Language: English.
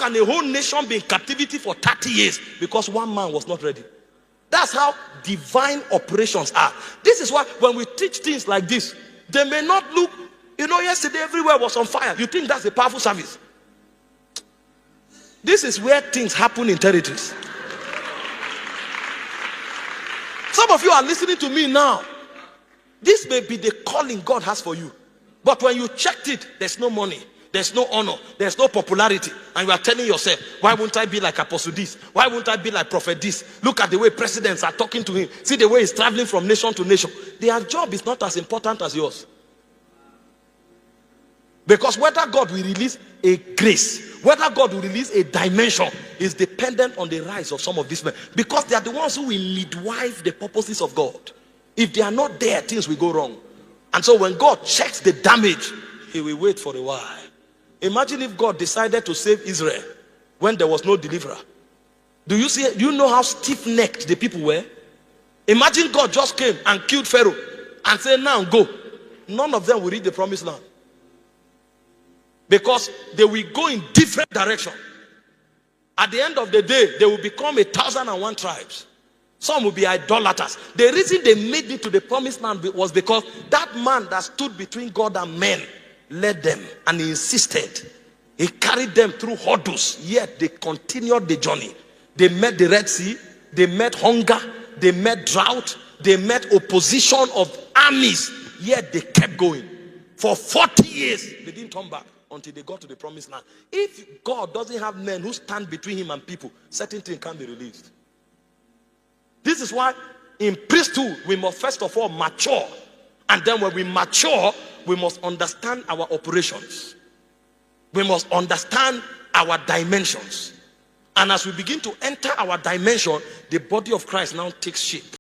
can a whole nation be in captivity for 30 years because one man was not ready? That's how divine operations are. This is why when we teach things like this, they may not look, yesterday everywhere was on fire. You think that's a powerful service? This is where things happen in territories. Some of you are listening to me now. This may be the calling God has for you. But when you checked it, there's no money. There's no honor. There's no popularity. And you are telling yourself, why won't I be like Apostle this? Why won't I be like Prophet this? Look at the way presidents are talking to him. See the way he's traveling from nation to nation. Their job is not as important as yours. Because whether God will release a grace, whether God will release a dimension, is dependent on the rise of some of these men. Because they are the ones who will midwife the purposes of God. If they are not there, things will go wrong. And so when God checks the damage, he will wait for a while. Imagine if God decided to save Israel when there was no deliverer. Do you know how stiff-necked the people were? Imagine God just came and killed Pharaoh and said, now go. None of them will reach the promised land. Because they will go in different directions. At the end of the day, they will become 1,001 tribes. Some will be idolaters. The reason they made it to the promised land was because that man that stood between God and men led them, and he insisted. He carried them through hurdles, yet they continued the journey. They met the Red Sea, they met hunger, they met drought, they met opposition of armies, yet they kept going. For 40 years, they didn't turn back until they got to the promised land. If God doesn't have men who stand between him and people, certain things can't be released. This is why in priesthood, we must first of all mature. And then when we mature, we must understand our operations. We must understand our dimensions. And as we begin to enter our dimension, the body of Christ now takes shape.